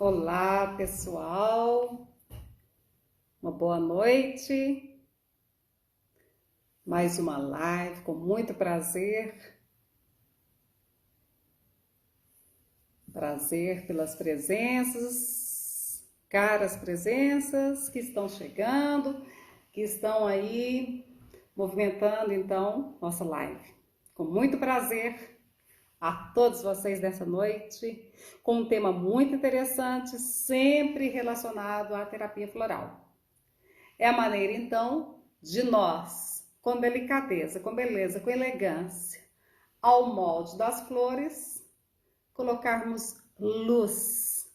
Olá, pessoal. Uma boa noite. Mais uma live com muito prazer. Prazer pelas presenças, caras presenças que estão chegando, que estão aí movimentando então nossa live. Com muito prazer a todos vocês nessa noite, com um tema muito interessante, sempre relacionado à terapia floral. É a maneira, então, de nós, com delicadeza, com beleza, com elegância, ao molde das flores, colocarmos luz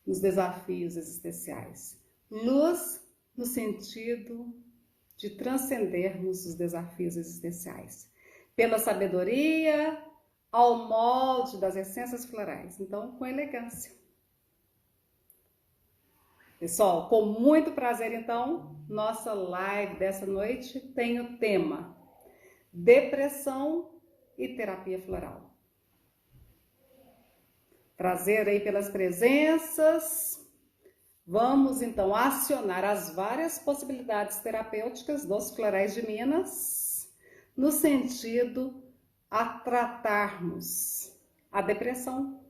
nos desafios existenciais. Luz no sentido de transcendermos os desafios existenciais. Pela sabedoria, ao molde das essências florais. Então, com elegância. Pessoal, com muito prazer, então, nossa live dessa noite tem o tema depressão e terapia floral. Prazer aí pelas presenças. Vamos, então, acionar as várias possibilidades terapêuticas dos florais de Minas no sentido a tratarmos a depressão,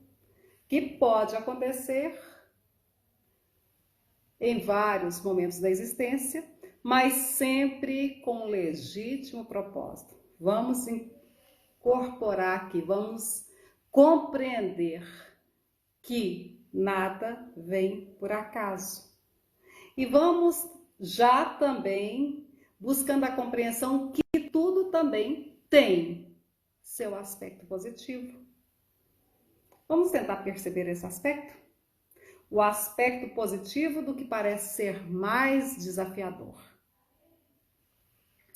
que pode acontecer em vários momentos da existência, mas sempre com legítimo propósito. Vamos incorporar aqui, vamos compreender que nada vem por acaso. E vamos já também buscando a compreensão que tudo também tem seu aspecto positivo. Vamos tentar perceber esse aspecto? O aspecto positivo do que parece ser mais desafiador.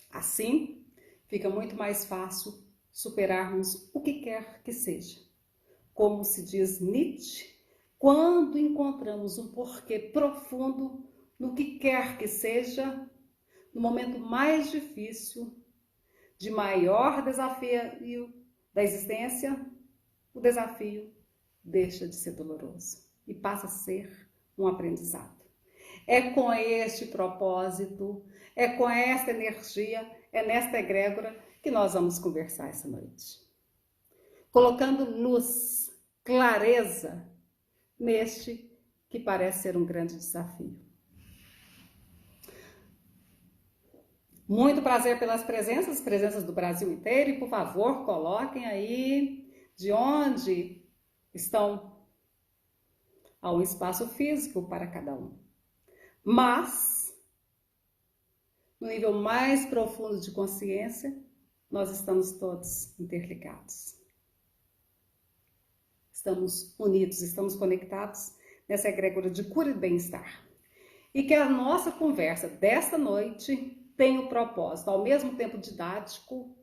Assim, fica muito mais fácil superarmos o que quer que seja. Como se diz Nietzsche, quando encontramos um porquê profundo no que quer que seja, no momento mais difícil, de maior desafio da existência, o desafio deixa de ser doloroso e passa a ser um aprendizado. É com este propósito, é com esta energia, é nesta egrégora que nós vamos conversar essa noite. Colocando luz, clareza neste que parece ser um grande desafio. Muito prazer pelas presenças do Brasil inteiro, e por favor, coloquem aí de onde estão. Há um espaço físico para cada um. Mas, no nível mais profundo de consciência, nós estamos todos interligados. Estamos unidos, estamos conectados nessa egrégora de cura e bem-estar. E que a nossa conversa desta noite tem o propósito, ao mesmo tempo didático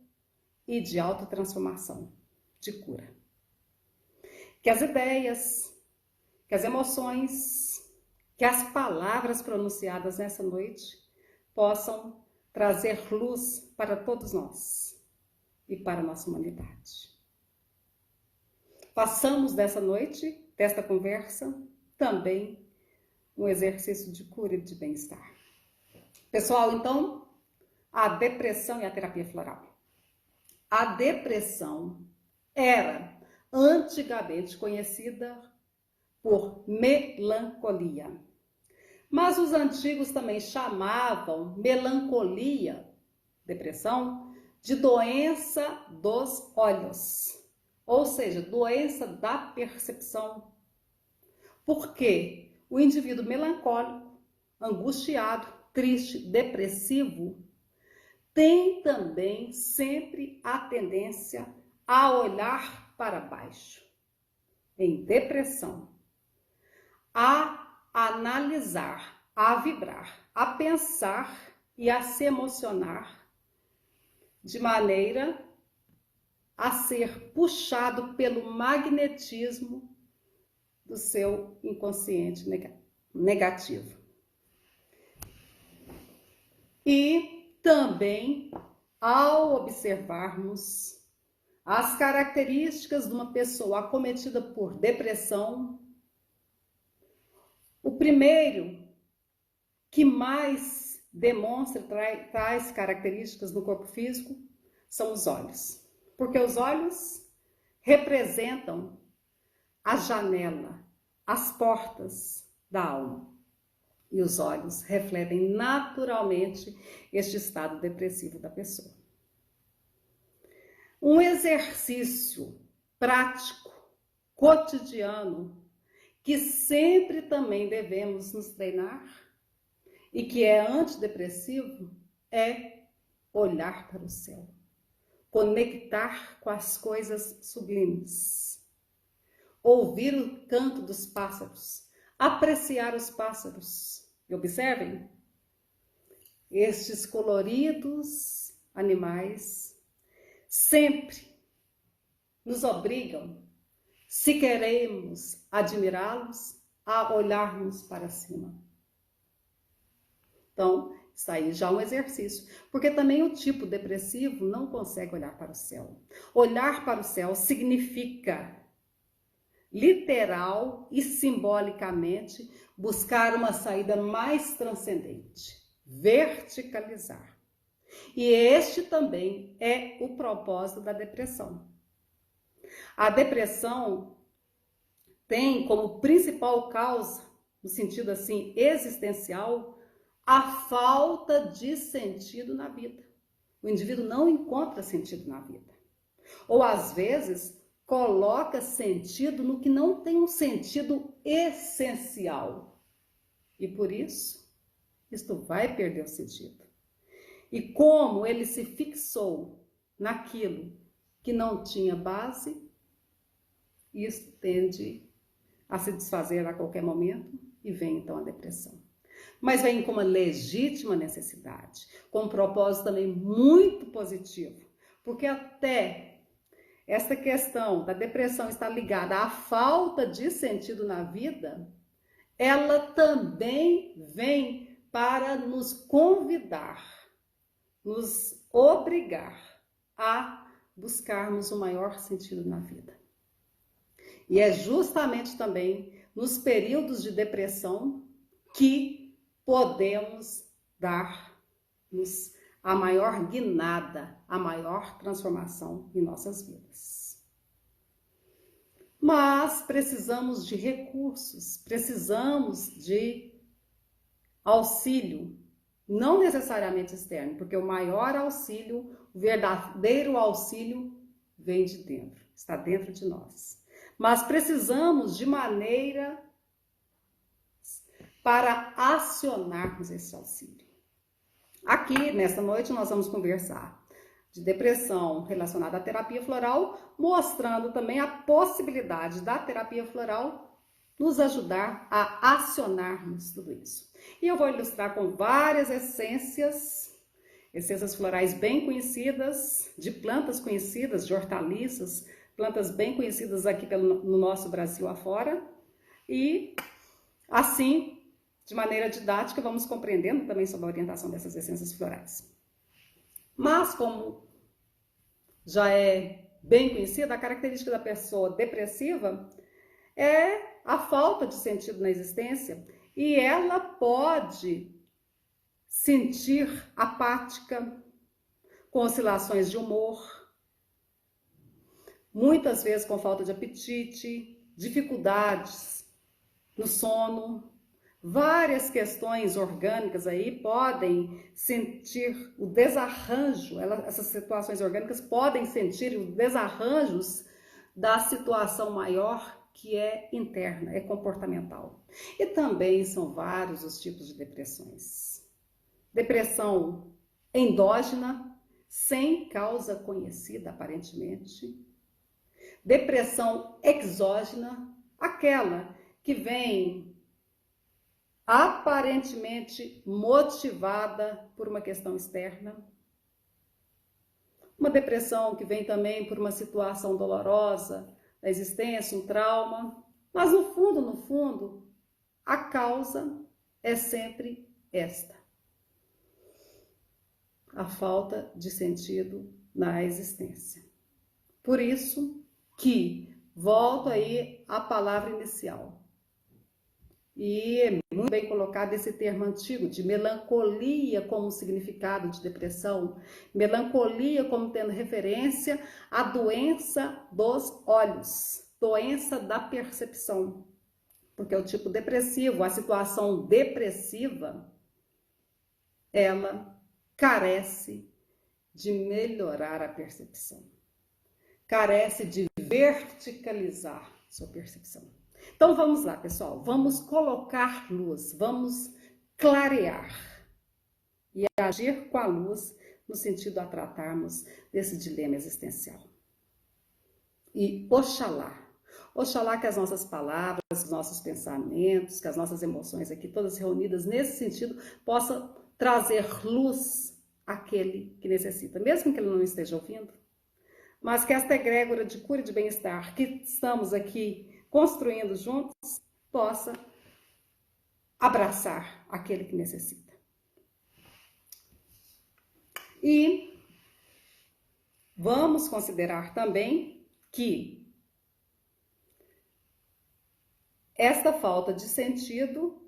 e de autotransformação, de cura. Que as ideias, que as emoções, que as palavras pronunciadas nessa noite possam trazer luz para todos nós e para a nossa humanidade. Façamos dessa noite, desta conversa, também um exercício de cura e de bem-estar. Pessoal, então, a depressão e a terapia floral. A depressão era antigamente conhecida por melancolia. Mas os antigos também chamavam melancolia, depressão, de doença dos olhos, ou seja, doença da percepção. Porque o indivíduo melancólico, angustiado, triste, depressivo, tem também sempre a tendência a olhar para baixo, em depressão, a analisar, a vibrar, a pensar e a se emocionar de maneira a ser puxado pelo magnetismo do seu inconsciente negativo. E também, ao observarmos As características de uma pessoa acometida por depressão. O primeiro que mais demonstra tais características no corpo físico são os olhos. Porque os olhos representam a janela, as portas da alma. E os olhos refletem naturalmente este estado depressivo da pessoa. Um exercício prático, cotidiano, que sempre também devemos nos treinar e que é antidepressivo, é olhar para o céu, conectar com as coisas sublimes, ouvir o canto dos pássaros, apreciar os pássaros. E observem, estes coloridos animais sempre nos obrigam, se queremos admirá-los, a olharmos para cima. Então, isso aí já é um exercício, porque também o tipo depressivo não consegue olhar para o céu. Olhar para o céu significa, literal e simbolicamente, buscar uma saída mais transcendente, verticalizar. E este também é o propósito da depressão. A depressão tem como principal causa, no sentido assim existencial, a falta de sentido na vida. O indivíduo não encontra sentido na vida. Ou às vezes coloca sentido no que não tem um sentido essencial. E por isso, isto vai perder o sentido. E como ele se fixou naquilo que não tinha base, isso tende a se desfazer a qualquer momento e vem então a depressão. Mas vem com uma legítima necessidade, com um propósito também muito positivo, porque até esta questão da depressão está ligada à falta de sentido na vida, ela também vem para nos convidar, nos obrigar a buscarmos o maior sentido na vida. E é justamente também nos períodos de depressão que podemos dar-nos a maior guinada, a maior transformação em nossas vidas. Mas precisamos de recursos, precisamos de auxílio, não necessariamente externo, porque o maior auxílio, o verdadeiro auxílio vem de dentro, está dentro de nós. Mas precisamos de maneira para acionarmos esse auxílio. Aqui, nesta noite, nós vamos conversar de depressão relacionada à terapia floral, mostrando também a possibilidade da terapia floral nos ajudar a acionarmos tudo isso. E eu vou ilustrar com várias essências florais bem conhecidas, de plantas conhecidas, de hortaliças, plantas bem conhecidas aqui no nosso Brasil afora. E assim, de maneira didática, vamos compreendendo também sobre a orientação dessas essências florais. Mas, como já é bem conhecida, a característica da pessoa depressiva é a falta de sentido na existência e ela pode sentir apática, com oscilações de humor, muitas vezes com falta de apetite, dificuldades no sono. Várias questões orgânicas aí podem sentir o desarranjo, essas situações orgânicas podem sentir os desarranjos da situação maior que é interna, é comportamental. E também são vários os tipos de depressões. Depressão endógena, sem causa conhecida aparentemente. Depressão exógena, aquela que vem aparentemente motivada por uma questão externa. Uma depressão que vem também por uma situação dolorosa da existência, um trauma. Mas no fundo, a causa é sempre esta: a falta de sentido na existência. Por isso que volto aí à palavra inicial. E é muito bem colocado esse termo antigo de melancolia como significado de depressão, melancolia como tendo referência à doença dos olhos, doença da percepção, porque o tipo depressivo, a situação depressiva, ela carece de melhorar a percepção, carece de verticalizar sua percepção. Então vamos lá, pessoal, vamos colocar luz, vamos clarear e agir com a luz no sentido a tratarmos desse dilema existencial. E Oxalá que as nossas palavras, os nossos pensamentos, que as nossas emoções aqui, todas reunidas nesse sentido, possam trazer luz àquele que necessita, mesmo que ele não esteja ouvindo, mas que esta egrégora de cura e de bem-estar que estamos aqui construindo juntos, possa abraçar aquele que necessita. E vamos considerar também que esta falta de sentido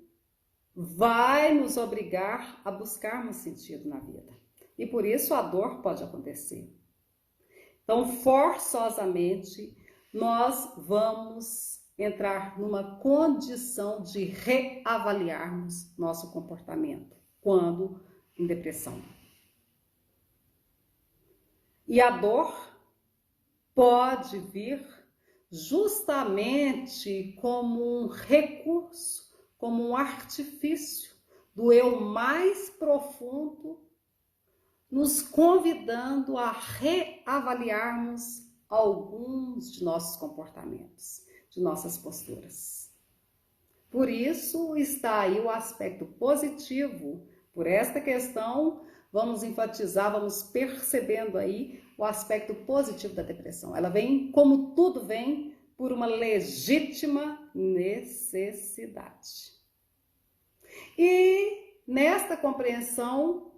vai nos obrigar a buscarmos sentido na vida. E por isso a dor pode acontecer. Então, forçosamente, nós vamos entrar numa condição de reavaliarmos nosso comportamento quando em depressão. E a dor pode vir justamente como um recurso, como um artifício do eu mais profundo, nos convidando a reavaliarmos alguns de nossos comportamentos, de nossas posturas. Por isso está aí o aspecto positivo. Por esta questão, vamos enfatizar, vamos percebendo aí o aspecto positivo da depressão. Ela vem, como tudo vem, por uma legítima necessidade. E nesta compreensão,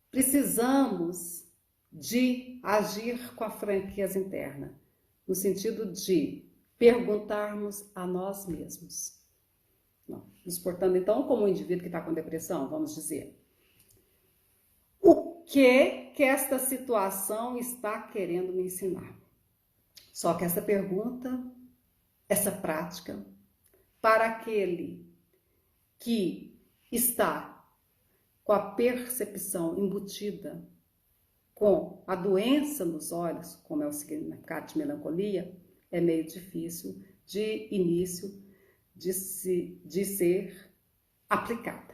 precisamos de agir com a franqueza interna, no sentido de perguntarmos a nós mesmos. Nos portando então como um indivíduo que está com depressão, vamos dizer, o que esta situação está querendo me ensinar? Só que essa pergunta, essa prática, para aquele que está com a percepção embutida com a doença nos olhos, como é o significado de melancolia, é meio difícil de início de ser aplicada.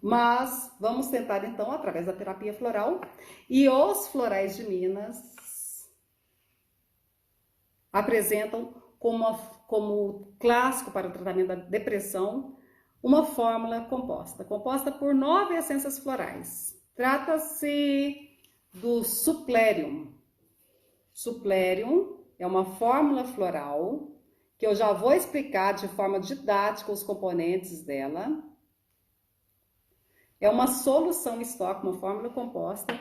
Mas vamos tentar então através da terapia floral, e os florais Minas apresentam como clássico para o tratamento da depressão uma fórmula composta por 9 essências florais. Trata-se do Supplerium. Supplerium é uma fórmula floral que eu já vou explicar de forma didática os componentes dela. É uma solução estoque, uma fórmula composta,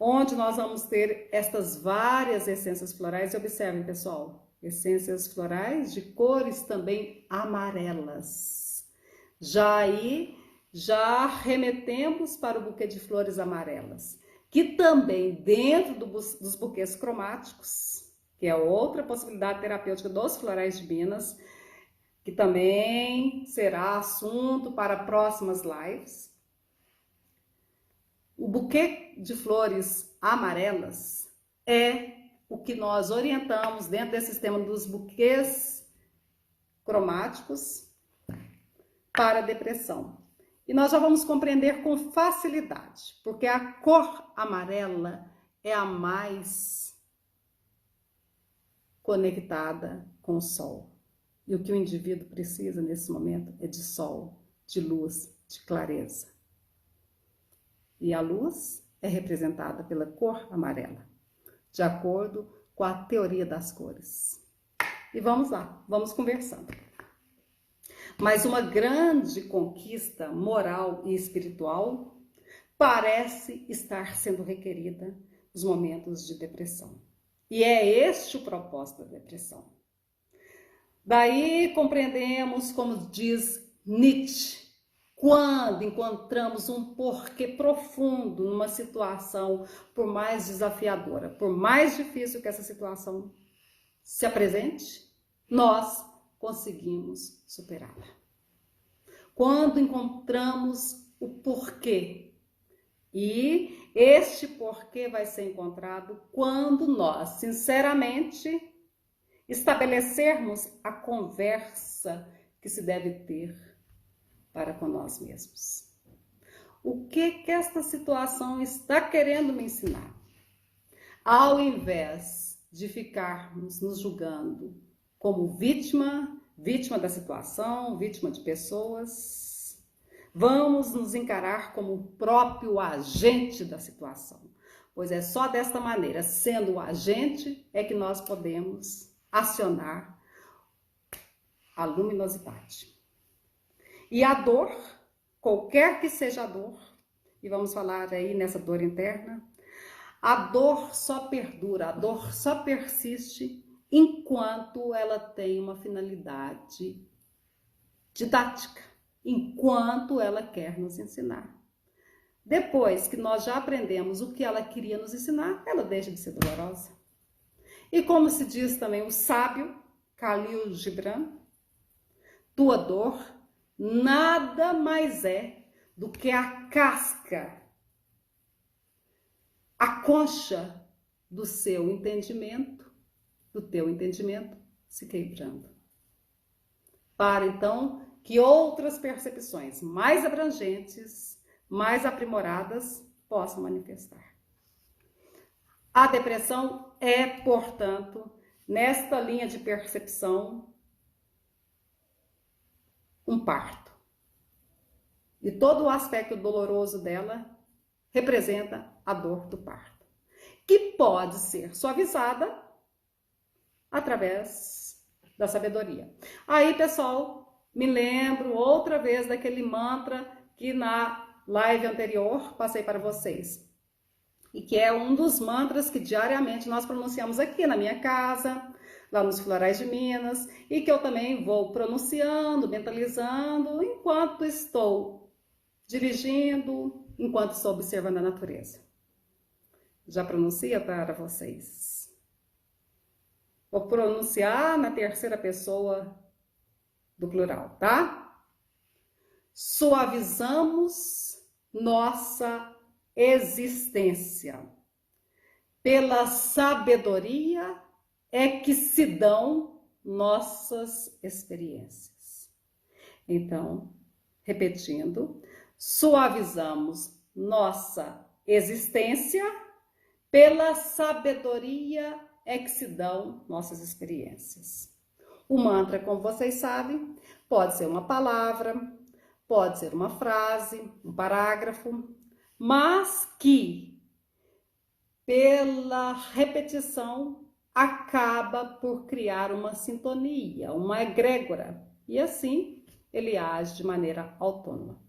onde nós vamos ter estas várias essências florais. E observem, pessoal, essências florais de cores também amarelas. Já remetemos para o buquê de flores amarelas, que também dentro dos buquês cromáticos, que é outra possibilidade terapêutica dos florais de Minas, que também será assunto para próximas lives. O buquê de flores amarelas é o que nós orientamos dentro desse sistema dos buquês cromáticos para a depressão. E nós já vamos compreender com facilidade, porque a cor amarela é a mais conectada com o sol. E o que o indivíduo precisa nesse momento é de sol, de luz, de clareza. E a luz é representada pela cor amarela, de acordo com a teoria das cores. E vamos lá, vamos conversando. Mas uma grande conquista moral e espiritual parece estar sendo requerida nos momentos de depressão. E é este o propósito da depressão. Daí compreendemos, como diz Nietzsche, quando encontramos um porquê profundo numa situação, por mais desafiadora, por mais difícil que essa situação se apresente, nós conseguimos superá-la. Quando encontramos o porquê, e este porquê vai ser encontrado quando nós, sinceramente, estabelecermos a conversa que se deve ter para com nós mesmos. O que esta situação está querendo me ensinar? Ao invés de ficarmos nos julgando como vítima da situação, vítima de pessoas, vamos nos encarar como o próprio agente da situação. Pois é só desta maneira, sendo o agente, é que nós podemos acionar a luminosidade. E a dor, qualquer que seja a dor, e vamos falar aí nessa dor interna, a dor só perdura, a dor só persiste enquanto ela tem uma finalidade didática, enquanto ela quer nos ensinar. Depois que nós já aprendemos o que ela queria nos ensinar, ela deixa de ser dolorosa. E como se diz também o sábio Khalil Gibran, tua dor nada mais é do que a casca, a concha do seu entendimento, do teu entendimento se quebrando. Para então que outras percepções mais abrangentes, mais aprimoradas possam manifestar. A depressão é, portanto, nesta linha de percepção, um parto. E todo o aspecto doloroso dela representa a dor do parto, que pode ser suavizada através da sabedoria. Aí, pessoal, me lembro outra vez daquele mantra que na live anterior passei para vocês. E que é um dos mantras que diariamente nós pronunciamos aqui na minha casa, lá nos Florais de Minas, e que eu também vou pronunciando, mentalizando, enquanto estou dirigindo, enquanto estou observando a natureza. Já pronuncia para vocês. Vou pronunciar na terceira pessoa do plural, tá? Suavizamos nossa existência. Pela sabedoria é que se dão nossas experiências. Então, repetindo, suavizamos nossa existência, pela sabedoria é que se dão nossas experiências. O mantra, como vocês sabem, pode ser uma palavra, pode ser uma frase, um parágrafo, mas que, pela repetição, acaba por criar uma sintonia, uma egrégora, e assim ele age de maneira autônoma.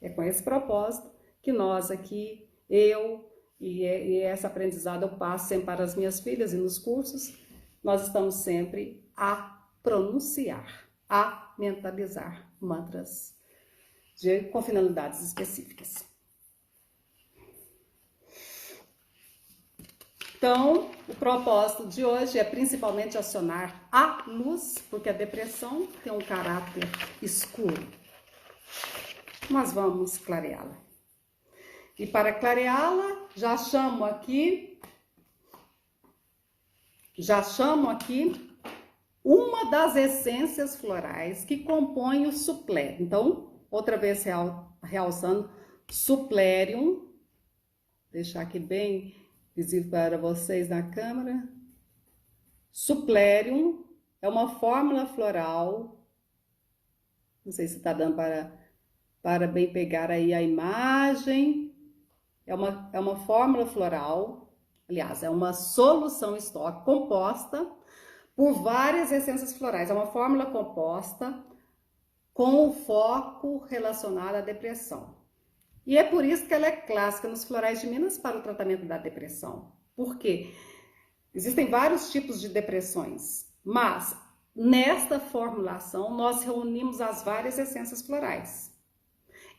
É com esse propósito que nós aqui, eu e essa aprendizado eu passo sempre para as minhas filhas e nos cursos, nós estamos sempre a pronunciar, a mentalizar mantras com finalidades específicas. Então, o propósito de hoje é principalmente acionar a luz, porque a depressão tem um caráter escuro. Nós vamos clareá-la. E para clareá-la, já chamo aqui uma das essências florais que compõe o suplério. Então, outra vez realçando, suplério, deixar aqui bem visível para vocês na câmera. Suplério é uma fórmula floral, não sei se está dando para bem pegar aí a imagem, é uma fórmula floral, aliás, é uma solução estoque composta por várias essências florais. É uma fórmula composta com o foco relacionado à depressão. E é por isso que ela é clássica nos florais de Minas para o tratamento da depressão. Por quê? Existem vários tipos de depressões, mas nesta formulação nós reunimos as várias essências florais.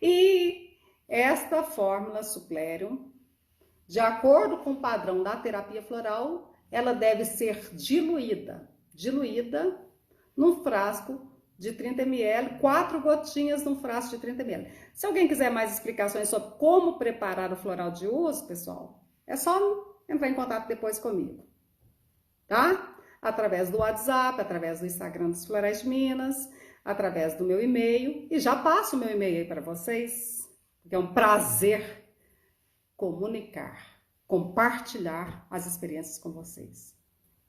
E esta fórmula Suplério, de acordo com o padrão da terapia floral, ela deve ser diluída num frasco de 30 ml, 4 gotinhas num frasco de 30 ml. Se alguém quiser mais explicações sobre como preparar o floral de uso, pessoal, é só entrar em contato depois comigo, tá? Através do WhatsApp, através do Instagram dos Florais de Minas, através do meu e-mail, e já passo o meu e-mail aí para vocês, porque é um prazer comunicar, compartilhar as experiências com vocês.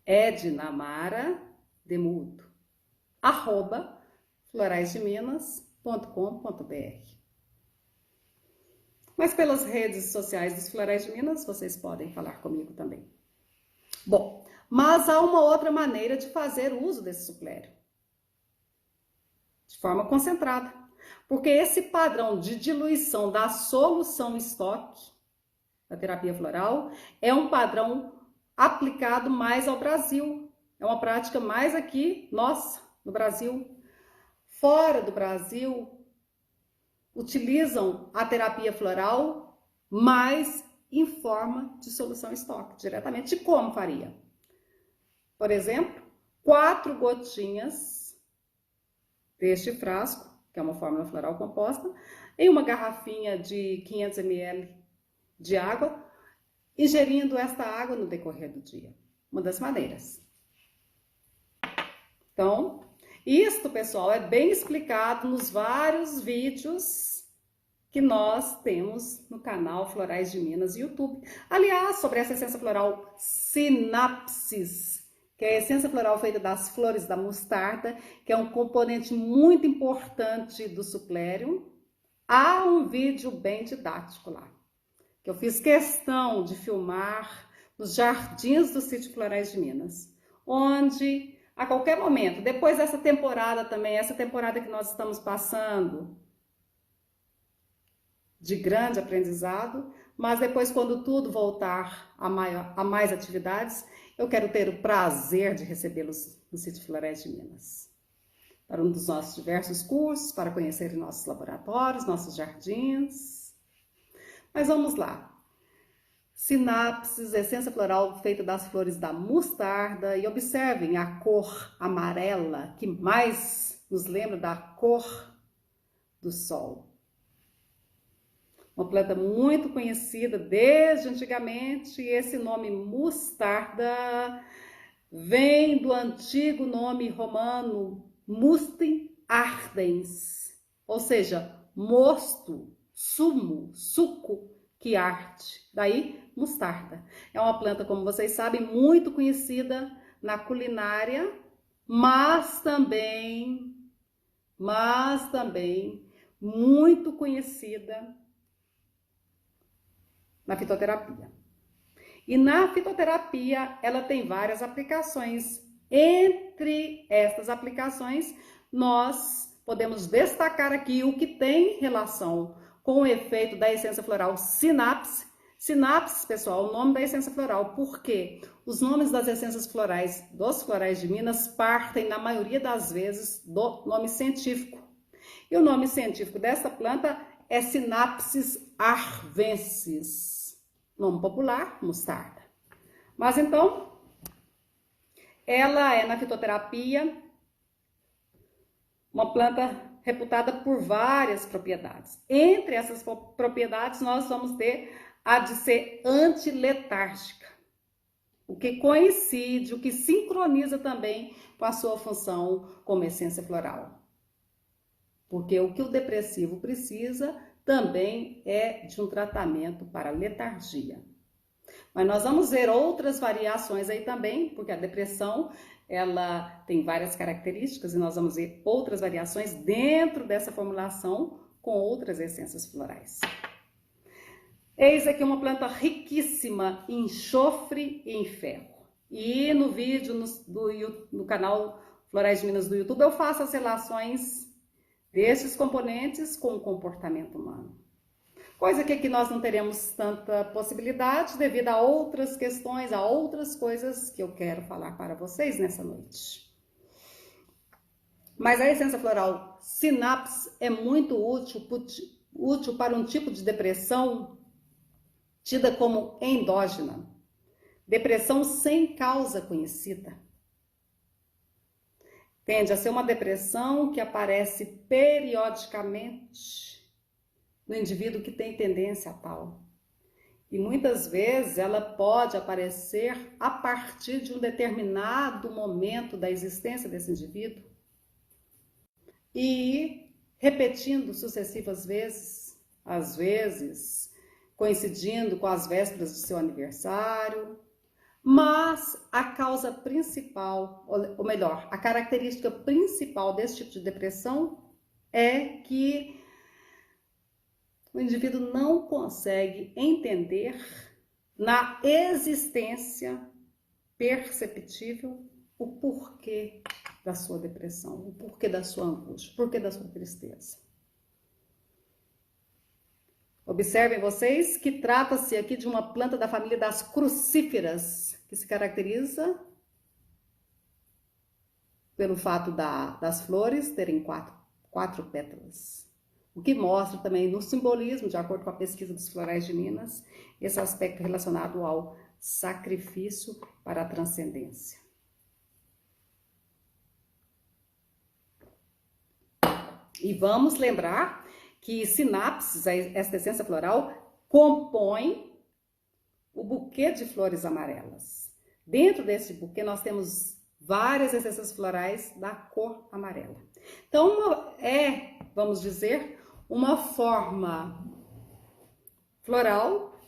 ednamara@floraisdeminas.com.br. Mas pelas redes sociais dos Florais de Minas, vocês podem falar comigo também. Bom, mas há uma outra maneira de fazer uso desse suplério. De forma concentrada. Porque esse padrão de diluição da solução estoque da terapia floral é um padrão aplicado mais ao Brasil. É uma prática mais aqui, nossa, no Brasil. Fora do Brasil, utilizam a terapia floral mais em forma de solução estoque, diretamente. E como faria? Por exemplo, 4 gotinhas deste frasco, que é uma fórmula floral composta, em uma garrafinha de 500 ml de água, ingerindo esta água no decorrer do dia. Uma das maneiras. Então, isto, pessoal, é bem explicado nos vários vídeos que nós temos no canal Florais de Minas YouTube. Aliás, sobre essa essência floral Sinapsis, que é a essência floral feita das flores da mostarda, que é um componente muito importante do suplério, há um vídeo bem didático lá, que eu fiz questão de filmar nos jardins do sítio Florais de Minas, onde a qualquer momento, depois dessa temporada também, essa temporada que nós estamos passando, de grande aprendizado, mas depois quando tudo voltar a mais atividades, eu quero ter o prazer de recebê-los no sítio Florais de Minas. Para um dos nossos diversos cursos, para conhecer nossos laboratórios, nossos jardins. Mas vamos lá. Sinapsis, essência floral feita das flores da mostarda. E observem a cor amarela, que mais nos lembra da cor do sol. Uma planta muito conhecida desde antigamente. E esse nome mostarda vem do antigo nome romano Mustum ardens, ou seja, mosto, sumo, suco que arde. Daí, mostarda. É uma planta, como vocês sabem, muito conhecida na culinária, mas também muito conhecida na fitoterapia. E na fitoterapia, ela tem várias aplicações. Entre estas aplicações, nós podemos destacar aqui o que tem relação com o efeito da essência floral Sinapsis. Sinapsis, pessoal, o nome da essência floral, porque os nomes das essências florais dos Florais de Minas partem, na maioria das vezes, do nome científico. E o nome científico dessa planta é Sinapsis arvensis. Nome popular, mostarda. Mas então, ela é na fitoterapia uma planta reputada por várias propriedades. Entre essas propriedades, nós vamos ter a de ser antiletárgica, o que coincide, o que sincroniza também com a sua função como essência floral. Porque o que o depressivo precisa também é de um tratamento para letargia. Mas nós vamos ver outras variações aí também, porque a depressão, ela tem várias características e nós vamos ver outras variações dentro dessa formulação com outras essências florais. Eis aqui uma planta riquíssima em enxofre e em ferro. E no vídeo no canal Florais de Minas do YouTube eu faço as relações desses componentes com o comportamento humano. Coisa que aqui nós não teremos tanta possibilidade devido a outras questões, a outras coisas que eu quero falar para vocês nessa noite. Mas a essência floral sinapse é muito útil para um tipo de depressão tida como endógena, depressão sem causa conhecida. Tende a ser uma depressão que aparece periodicamente no indivíduo que tem tendência a tal. E muitas vezes ela pode aparecer a partir de um determinado momento da existência desse indivíduo e repetindo sucessivas vezes, às vezes coincidindo com as vésperas do seu aniversário, mas a causa principal, ou melhor, a característica principal desse tipo de depressão é que o indivíduo não consegue entender na existência perceptível o porquê da sua depressão, o porquê da sua angústia, o porquê da sua tristeza. Observem vocês que trata-se aqui de uma planta da família das crucíferas, que se caracteriza pelo fato das flores terem quatro pétalas. O que mostra também no simbolismo, de acordo com a pesquisa dos Florais de Minas, esse aspecto relacionado ao sacrifício para a transcendência. E vamos lembrar que sinapses, esta essência floral, compõe o buquê de flores amarelas. Dentro desse buquê nós temos várias essências florais da cor amarela. Então vamos dizer, uma forma floral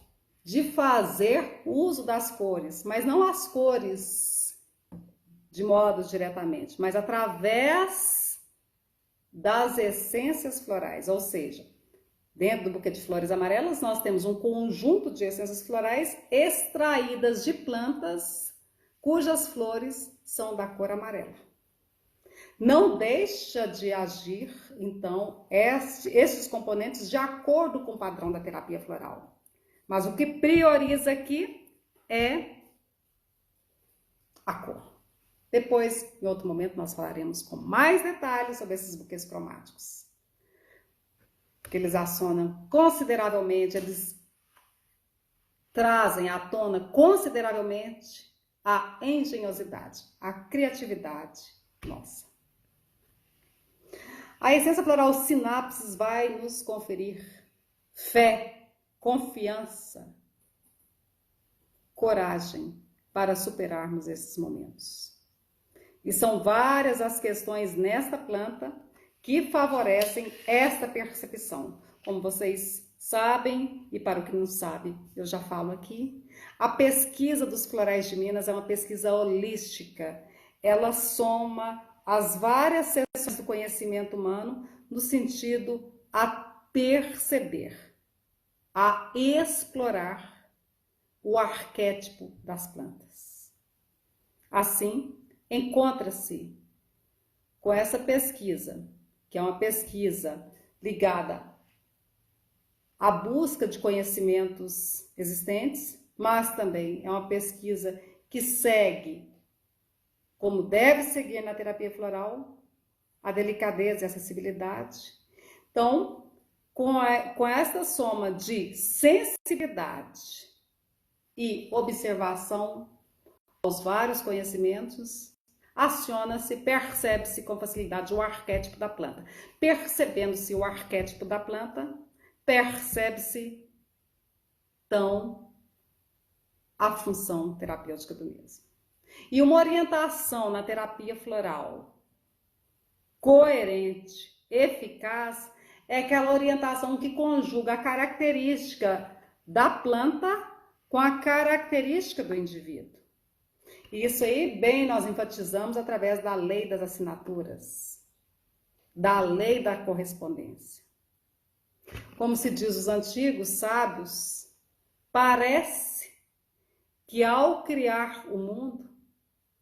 de fazer uso das cores, mas não as cores de modo diretamente, mas através das essências florais, ou seja, dentro do buquê de flores amarelas nós temos um conjunto de essências florais extraídas de plantas cujas flores são da cor amarela. Não deixa de agir, então, esses componentes de acordo com o padrão da terapia floral. Mas o que prioriza aqui é a cor. Depois, em outro momento, nós falaremos com mais detalhes sobre esses buquês cromáticos. Porque eles acionam consideravelmente, eles trazem à tona consideravelmente a engenhosidade, a criatividade nossa. A essência floral sinapses vai nos conferir fé, confiança, coragem para superarmos esses momentos. E são várias as questões nesta planta que favorecem esta percepção. Como vocês sabem, e para o que não sabe, eu já falo aqui, a pesquisa dos Florais de Minas é uma pesquisa holística. Ela soma as várias seções do conhecimento humano no sentido a perceber, a explorar o arquétipo das plantas. Assim, encontra-se com essa pesquisa, que é uma pesquisa ligada à busca de conhecimentos existentes, mas também é uma pesquisa que segue, como deve seguir na terapia floral, a delicadeza e a acessibilidade. Então, com esta soma de sensibilidade e observação aos vários conhecimentos, aciona-se, percebe-se com facilidade o arquétipo da planta. Percebendo-se o arquétipo da planta, percebe-se, então, a função terapêutica do mesmo. E uma orientação na terapia floral coerente, eficaz, é aquela orientação que conjuga a característica da planta com a característica do indivíduo. E isso aí, bem, nós enfatizamos através da lei das assinaturas, da lei da correspondência. Como se diz os antigos sábios, parece que ao criar o mundo,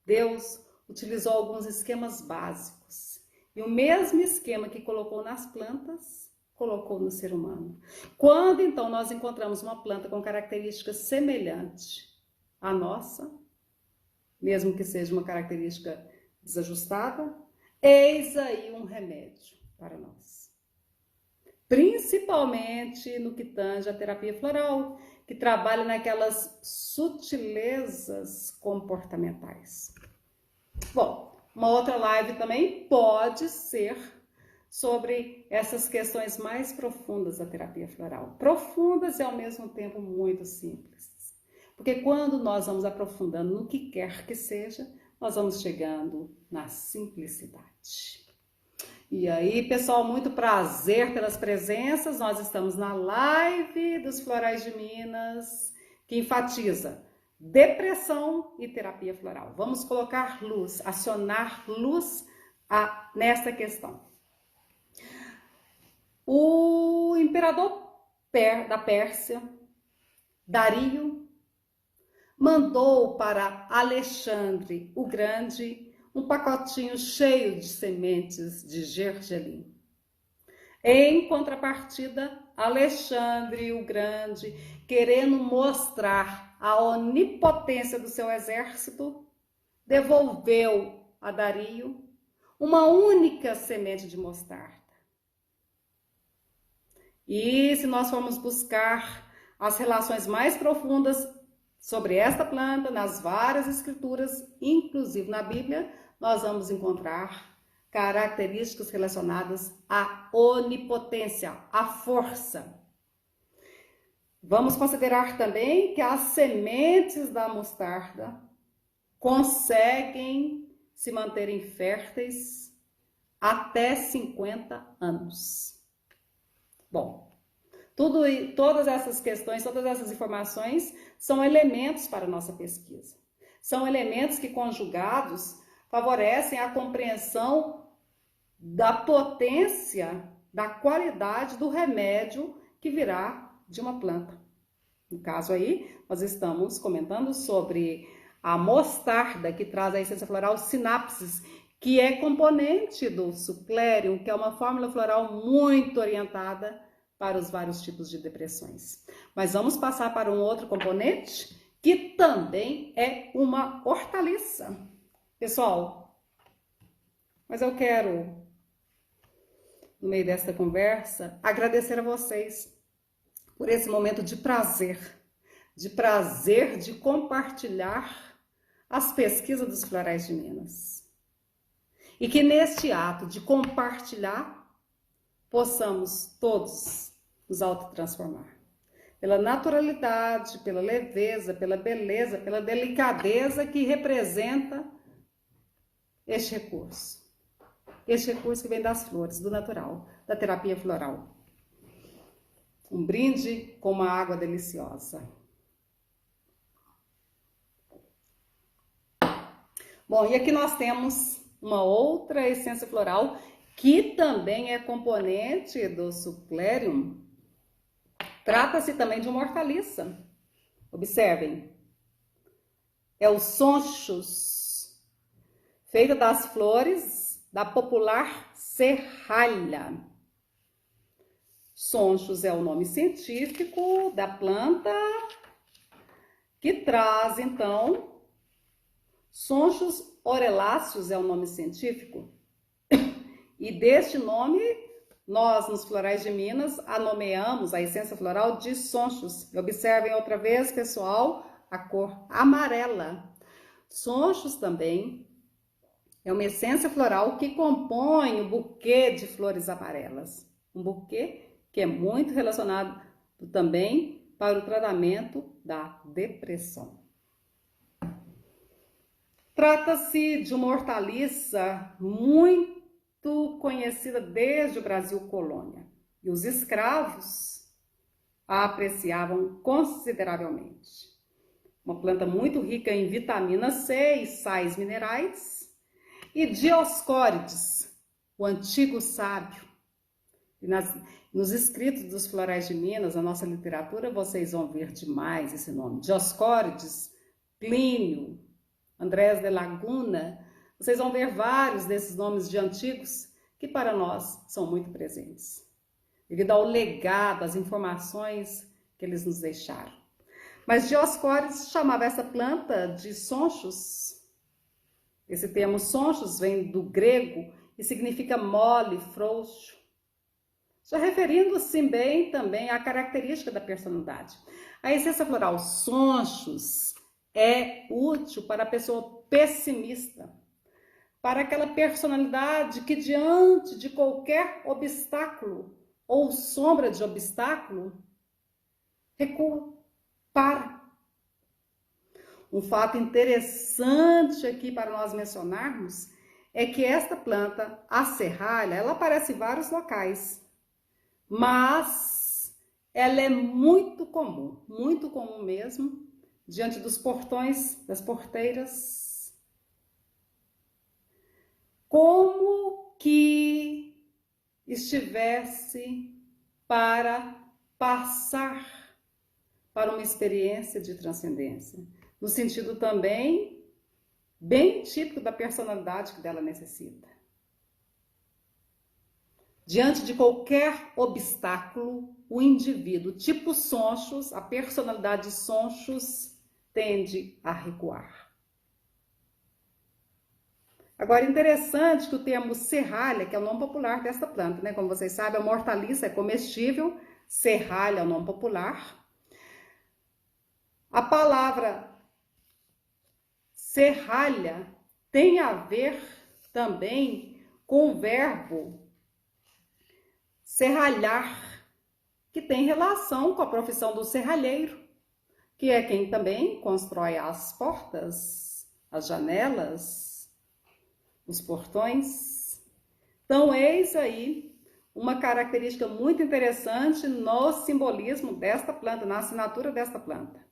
Deus utilizou alguns esquemas básicos. E o mesmo esquema que colocou nas plantas, colocou no ser humano. Quando então nós encontramos uma planta com características semelhantes à nossa, mesmo que seja uma característica desajustada, eis aí um remédio para nós. Principalmente no que tange a terapia floral, que trabalha naquelas sutilezas comportamentais. Bom, uma outra live também pode ser sobre essas questões mais profundas da terapia floral. Profundas e ao mesmo tempo muito simples. Porque quando nós vamos aprofundando no que quer que seja, nós vamos chegando na simplicidade. E aí, pessoal, muito prazer pelas presenças. Nós estamos na live dos Florais de Minas, que enfatiza depressão e terapia floral. Vamos colocar luz, acionar luz nessa questão. O imperador da Pérsia, Dario, mandou para Alexandre o Grande um pacotinho cheio de sementes de gergelim. Em contrapartida, Alexandre o Grande, querendo mostrar a onipotência do seu exército, devolveu a Dario uma única semente de mostarda. E se nós formos buscar as relações mais profundas sobre esta planta, nas várias escrituras, inclusive na Bíblia, nós vamos encontrar características relacionadas à onipotência, à força. Vamos considerar também que as sementes da mostarda conseguem se manterem férteis até 50 anos. Bom, todas essas questões, todas essas informações são elementos para a nossa pesquisa. São elementos que, conjugados, favorecem a compreensão da potência, da qualidade do remédio que virá de uma planta. No caso aí, nós estamos comentando sobre a mostarda, que traz a essência floral sinapses, que é componente do Suclerium, que é uma fórmula floral muito orientada para os vários tipos de depressões. Mas vamos passar para um outro componente, que também é uma hortaliça. Pessoal, mas eu quero, no meio desta conversa, agradecer a vocês por esse momento de prazer de compartilhar as pesquisas dos Florais de Minas. E que neste ato de compartilhar, possamos todos nos autotransformar. Pela naturalidade, pela leveza, pela beleza, pela delicadeza que representa este recurso. Este recurso que vem das flores, do natural, da terapia floral. Um brinde com uma água deliciosa. Bom, e aqui nós temos uma outra essência floral que também é componente do Suclerium. Trata-se também de uma hortaliça. Observem. É o sonchus, feita das flores da popular serralha. Sonchus é o nome científico da planta que traz, então, Sonchus aureolaceus é o nome científico. E deste nome, nós, nos Florais de Minas, a nomeamos a essência floral de Sonchus. Observem outra vez, pessoal, a cor amarela. Sonchus também é uma essência floral que compõe o buquê de flores amarelas. Um buquê que é muito relacionado também para o tratamento da depressão. Trata-se de uma hortaliça muito conhecida desde o Brasil colônia. E os escravos a apreciavam consideravelmente. Uma planta muito rica em vitamina C e sais minerais. E Dioscórides, o antigo sábio. E nos escritos dos Florais de Minas, na nossa literatura, vocês vão ver demais esse nome. Dioscórides Plínio, Andrés de Laguna, vocês vão ver vários desses nomes de antigos que para nós são muito presentes, devido ao legado, às informações que eles nos deixaram. Mas Dioscórides chamava essa planta de sonchos. Esse termo sonchos vem do grego e significa mole, frouxo, já referindo-se bem também à característica da personalidade. A essência floral sonchos é útil para a pessoa pessimista, para aquela personalidade que diante de qualquer obstáculo ou sombra de obstáculo, recua, para. Um fato interessante aqui para nós mencionarmos é que esta planta, a serralha, ela aparece em vários locais, mas ela é muito comum mesmo, diante dos portões, das porteiras, como que estivesse para passar para uma experiência de transcendência, no sentido também bem típico da personalidade que dela necessita. Diante de qualquer obstáculo, o indivíduo tipo sonchos, a personalidade sonchos, tende a recuar. Agora, interessante que o termo serralha, que é o nome popular desta planta, né? Como vocês sabem, a uma hortaliça é comestível, serralha é o nome popular. A palavra serralha tem a ver também com o verbo serralhar, que tem relação com a profissão do serralheiro, que é quem também constrói as portas, as janelas, os portões. Então, eis aí uma característica muito interessante no simbolismo desta planta, na assinatura desta planta.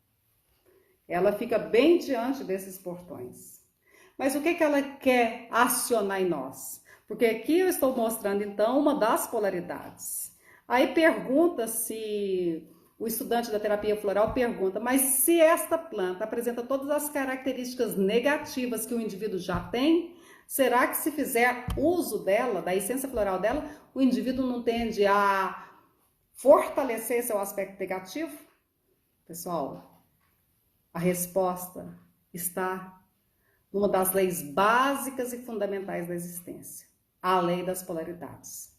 Ela fica bem diante desses portões. Mas o que ela quer acionar em nós? Porque aqui eu estou mostrando, então, uma das polaridades. Aí pergunta-se, o estudante da terapia floral pergunta, mas se esta planta apresenta todas as características negativas que o indivíduo já tem, será que se fizer uso dela, da essência floral dela, o indivíduo não tende a fortalecer seu aspecto negativo? Pessoal, a resposta está numa das leis básicas e fundamentais da existência, a lei das polaridades.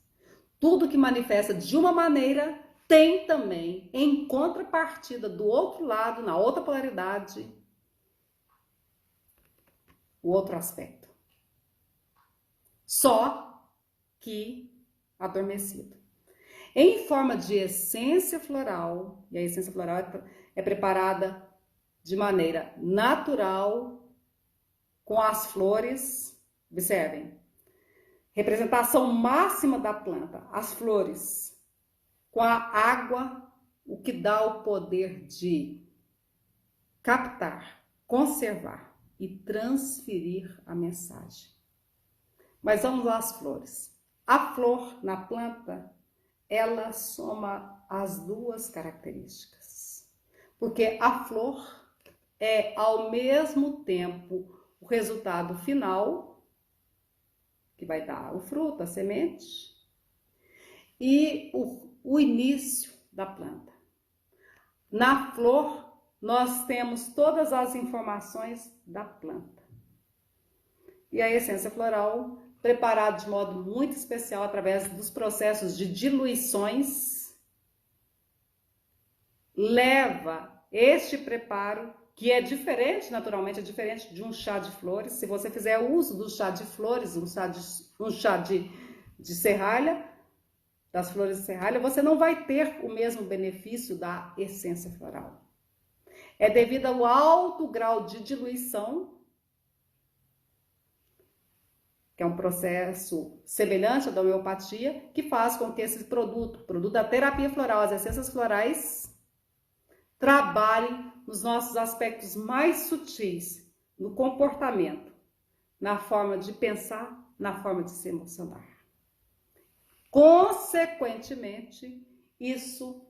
Tudo que manifesta de uma maneira tem também, em contrapartida do outro lado, na outra polaridade, o outro aspecto. Só que adormecido. Em forma de essência floral, e a essência floral é preparada de maneira natural, com as flores, observem, representação máxima da planta, as flores, com a água, o que dá o poder de captar, conservar e transferir a mensagem. Mas vamos às flores. A flor na planta, ela soma as duas características, porque a flor é ao mesmo tempo o resultado final, que vai dar o fruto, a semente, e o início da planta. Na flor, nós temos todas as informações da planta. E a essência floral, preparada de modo muito especial através dos processos de diluições, leva este preparo, que é diferente, naturalmente, é diferente de um chá de flores. Se você fizer uso do chá de flores, um chá de serralha, das flores de serralha, você não vai ter o mesmo benefício da essência floral. É devido ao alto grau de diluição, que é um processo semelhante à da homeopatia, que faz com que esse produto da terapia floral, as essências florais, trabalhem nos nossos aspectos mais sutis, no comportamento, na forma de pensar, na forma de se emocionar. Consequentemente, isso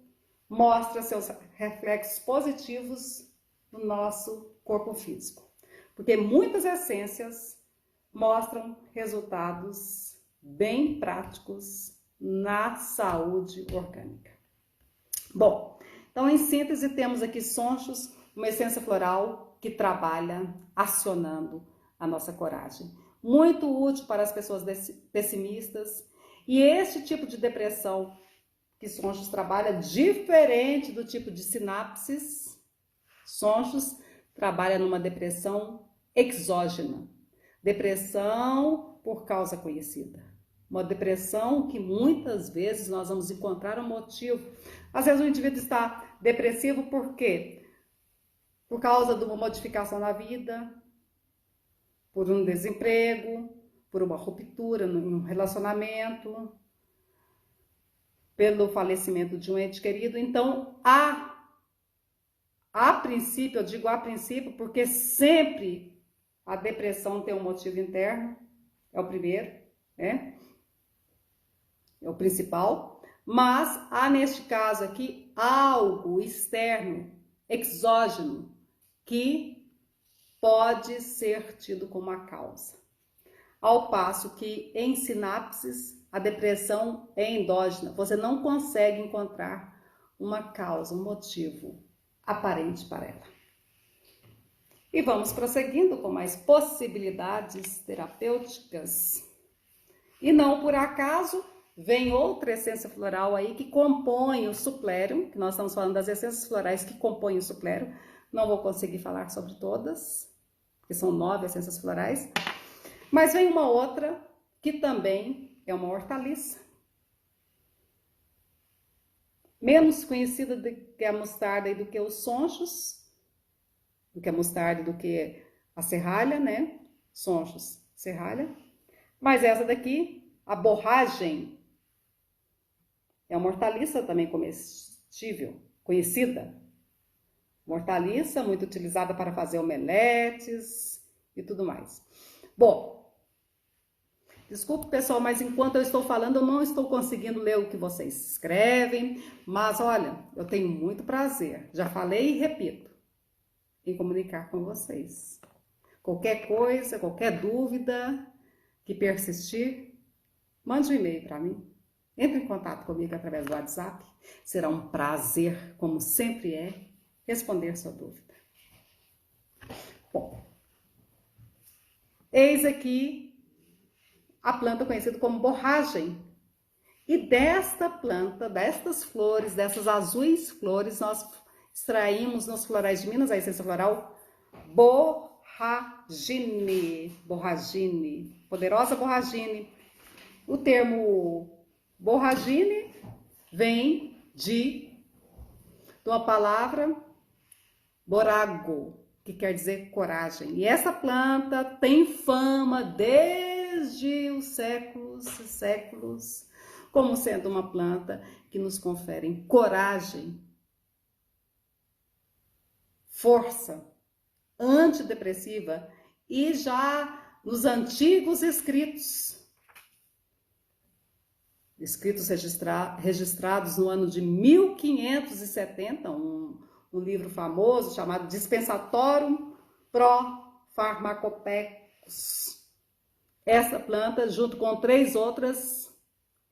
mostra seus reflexos positivos no nosso corpo físico. Porque muitas essências mostram resultados bem práticos na saúde orgânica. Bom, então em síntese temos aqui sonchos, uma essência floral que trabalha acionando a nossa coragem. Muito útil para as pessoas pessimistas. E este tipo de depressão que sonchos trabalha, diferente do tipo de sinapses, sonchos trabalha numa depressão exógena. Depressão por causa conhecida. Uma depressão que muitas vezes nós vamos encontrar um motivo. Às vezes o indivíduo está depressivo por quê? Por causa de uma modificação na vida, por um desemprego, por uma ruptura em um relacionamento, pelo falecimento de um ente querido. Então, a princípio, eu digo a princípio, porque sempre a depressão tem um motivo interno, é o primeiro, né? É o principal, mas há neste caso aqui algo externo, exógeno, que pode ser tido como a causa. Ao passo que em sinapses a depressão é endógena, você não consegue encontrar uma causa, um motivo aparente para ela. E vamos prosseguindo com mais possibilidades terapêuticas. E não por acaso vem outra essência floral aí que compõe o suplério, que nós estamos falando das essências florais que compõem o suplério. Não vou conseguir falar sobre todas, porque são 9 essências florais. Mas vem uma outra que também é uma hortaliça. Menos conhecida do que a mostarda e do que os sonchos, do que a mostarda e do que a serralha, né? Sonchos, serralha. Mas essa daqui, a borragem, é uma hortaliça também comestível, conhecida. Uma hortaliça muito utilizada para fazer omeletes e tudo mais. Bom, desculpe pessoal, mas enquanto eu estou falando, eu não estou conseguindo ler o que vocês escrevem, mas olha, eu tenho muito prazer, já falei e repito, em comunicar com vocês. Qualquer coisa, qualquer dúvida que persistir, mande um e-mail para mim. Entre em contato comigo através do WhatsApp. Será um prazer, como sempre é, responder sua dúvida. Bom, eis aqui a planta conhecida como borragem. E desta planta, destas flores, dessas azuis flores, nós extraímos nos florais de Minas a essência floral borragine, poderosa borragine. O termo borragine vem de uma palavra borago, que quer dizer coragem. E essa planta tem fama desde os séculos e séculos como sendo uma planta que nos confere coragem, força, antidepressiva. E já nos antigos escritos registrados no ano de 1570, um livro famoso chamado Dispensatorium pro Pharmacopoeicus. Essa planta, junto com 3 outras,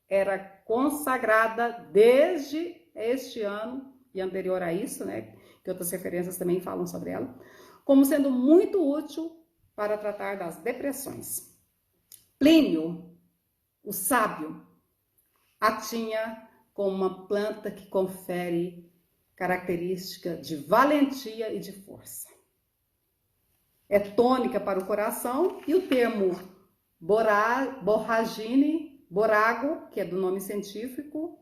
era consagrada desde este ano e anterior a isso, né, que outras referências também falam sobre ela, como sendo muito útil para tratar das depressões. Plínio, o sábio, a tinha como uma planta que confere característica de valentia e de força. É tônica para o coração e o termo borragine, borago, que é do nome científico,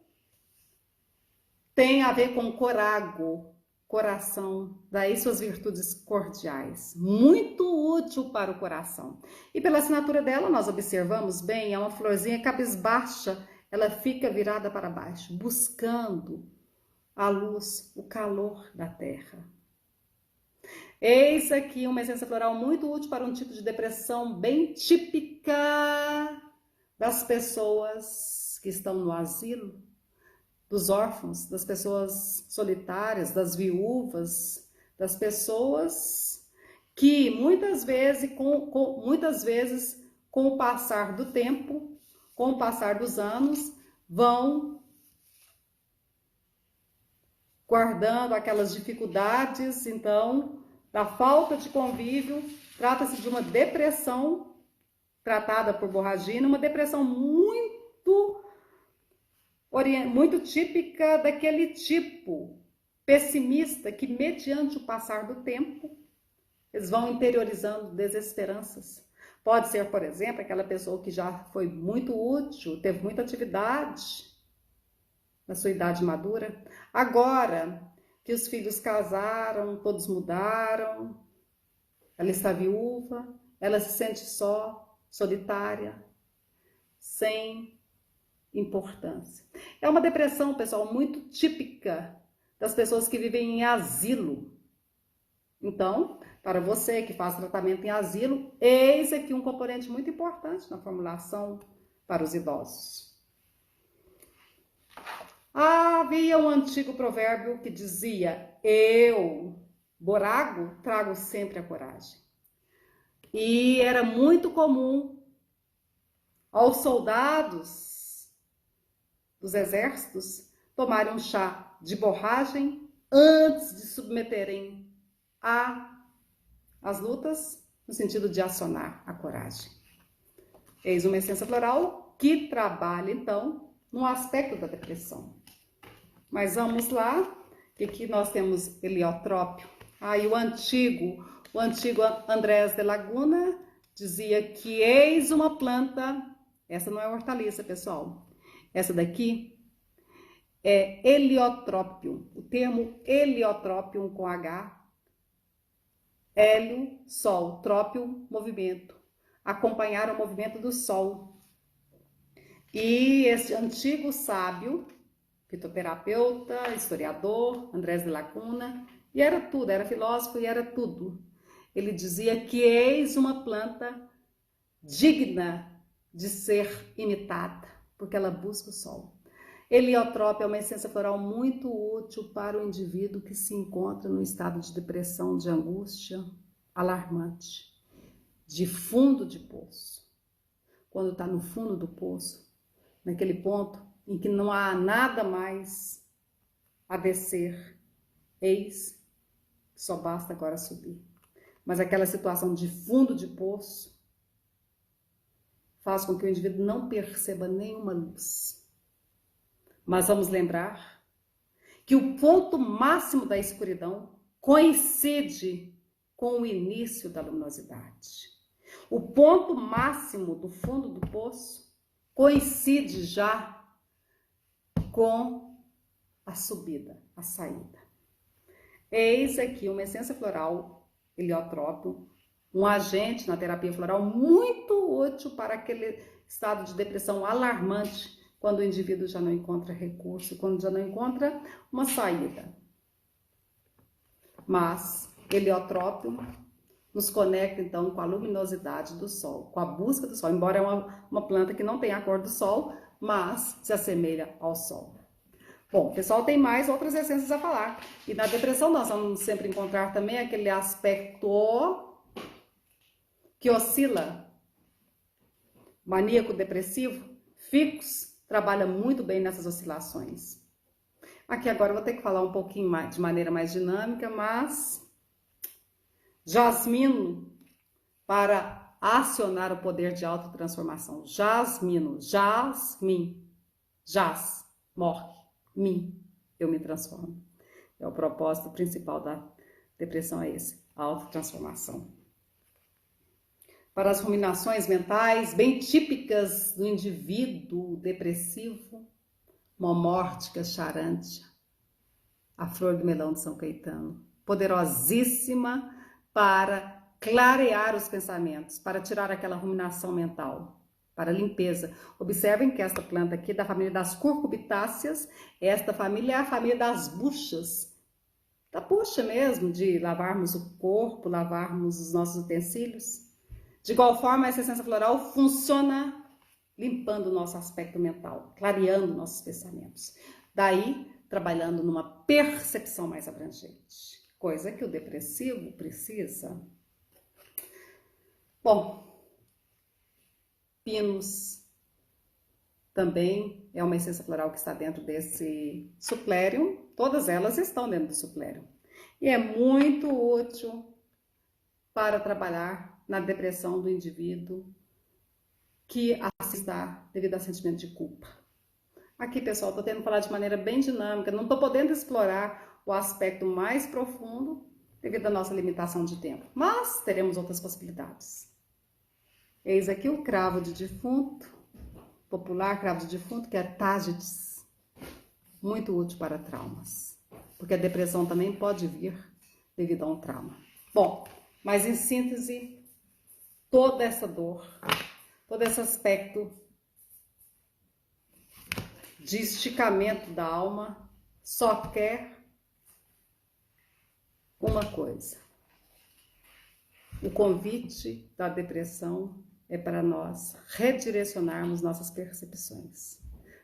tem a ver com corago, coração, daí suas virtudes cordiais, muito útil para o coração. E pela assinatura dela, nós observamos bem, é uma florzinha cabisbaixa, ela fica virada para baixo, buscando a luz, o calor da terra. Eis aqui uma essência floral muito útil para um tipo de depressão bem típica das pessoas que estão no asilo, dos órfãos, das pessoas solitárias, das viúvas, das pessoas que muitas vezes, com o passar do tempo, com o passar dos anos, vão guardando aquelas dificuldades. Então, da falta de convívio, trata-se de uma depressão tratada por Borragina, uma depressão muito típica daquele tipo pessimista que, mediante o passar do tempo, eles vão interiorizando desesperanças. Pode ser, por exemplo, aquela pessoa que já foi muito útil, teve muita atividade na sua idade madura. Agora que os filhos casaram, todos mudaram, ela está viúva, ela se sente só, solitária, sem importância. É uma depressão, pessoal, muito típica das pessoas que vivem em asilo. Então, para você que faz tratamento em asilo, eis aqui um componente muito importante na formulação para os idosos. Havia um antigo provérbio que dizia: eu, Borago, trago sempre a coragem. E era muito comum aos soldados dos exércitos tomarem um chá de borragem antes de submeterem às lutas, no sentido de acionar a coragem. Eis uma essência floral que trabalha, então, no aspecto da depressão. Mas vamos lá, que aqui nós temos heliotrópio. Aí o antigo Andrés de Laguna dizia que eis uma planta, essa não é hortaliça, pessoal, essa daqui é heliotrópio, o termo heliotrópio com H, hélio, sol, trópio, movimento, acompanhar o movimento do sol. E esse antigo sábio, fitoterapeuta, historiador, Andrés de Laguna, e era tudo, era filósofo e era tudo. Ele dizia que eis uma planta digna de ser imitada, porque ela busca o sol. Heliotrópio é uma essência floral muito útil para o indivíduo que se encontra no estado de depressão, de angústia alarmante, de fundo de poço. Quando está no fundo do poço, naquele ponto em que não há nada mais a descer, eis, só basta agora subir. Mas aquela situação de fundo de poço faz com que o indivíduo não perceba nenhuma luz. Mas vamos lembrar que o ponto máximo da escuridão coincide com o início da luminosidade. O ponto máximo do fundo do poço coincide já com a subida, a saída. Eis aqui uma essência floral, heliotrópio, um agente na terapia floral muito útil para aquele estado de depressão alarmante, quando o indivíduo já não encontra recurso, quando já não encontra uma saída. Mas heliotrópio nos conecta então com a luminosidade do sol, com a busca do sol, embora é uma planta que não tem a cor do sol, mas se assemelha ao sol. Bom, pessoal, tem mais outras essências a falar. E na depressão nós vamos sempre encontrar também aquele aspecto que oscila, maníaco-depressivo. Ficus trabalha muito bem nessas oscilações. Aqui agora eu vou ter que falar um pouquinho mais, de maneira mais dinâmica, mas jasmino para acionar o poder de autotransformação. Jasmino, jasmim, jas, morre, mim, eu me transformo. É o propósito principal da depressão, é esse, a autotransformação. Para as ruminações mentais bem típicas do indivíduo depressivo, momórtica, charântia, a flor do melão de São Caetano, poderosíssima para clarear os pensamentos, para tirar aquela ruminação mental, para limpeza. Observem que esta planta aqui, da família das curcubitáceas, esta família é a família das buchas, da bucha mesmo, de lavarmos o corpo, lavarmos os nossos utensílios. De igual forma, essa essência floral funciona limpando o nosso aspecto mental, clareando nossos pensamentos. Daí, trabalhando numa percepção mais abrangente, coisa que o depressivo precisa. Bom, Pinus também é uma essência floral que está dentro desse suplério. Todas elas estão dentro do suplério. E é muito útil para trabalhar na depressão do indivíduo que assim está devido a sentimento de culpa. Aqui, pessoal, estou tentando falar de maneira bem dinâmica, não estou podendo explorar o aspecto mais profundo devido à nossa limitação de tempo, mas teremos outras possibilidades. Eis aqui o cravo de defunto, popular cravo de defunto, que é Tágites, muito útil para traumas, porque a depressão também pode vir devido a um trauma. Bom, mas em síntese, toda essa dor, todo esse aspecto de esticamento da alma só quer uma coisa. O convite da depressão é para nós redirecionarmos nossas percepções,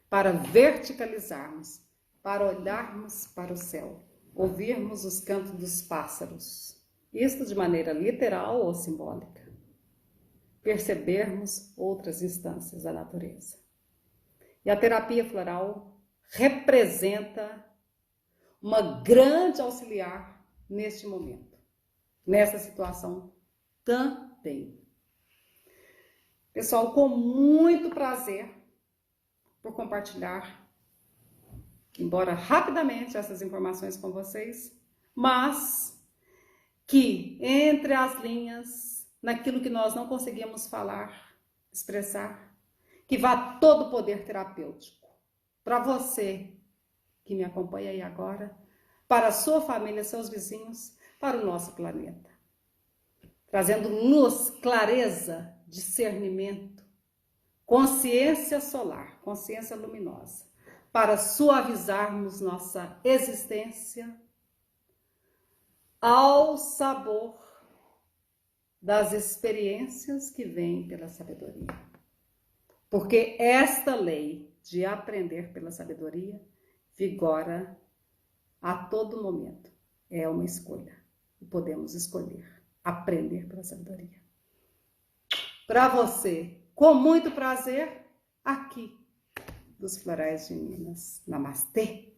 para verticalizarmos, para olharmos para o céu, ouvirmos os cantos dos pássaros, isto de maneira literal ou simbólica, percebermos outras instâncias da natureza. E a terapia floral representa uma grande auxiliar neste momento, nessa situação também. Pessoal, com muito prazer por compartilhar, embora rapidamente, essas informações com vocês, mas que entre as linhas, naquilo que nós não conseguimos falar, expressar, que vá todo o poder terapêutico para você que me acompanha aí agora, para a sua família, seus vizinhos, para o nosso planeta. Trazendo luz, clareza, discernimento, consciência solar, consciência luminosa, para suavizarmos nossa existência ao sabor das experiências que vêm pela sabedoria. Porque esta lei de aprender pela sabedoria vigora a todo momento. É uma escolha. E podemos escolher aprender pela sabedoria. Para você, com muito prazer, aqui dos Florais de Minas. Namastê!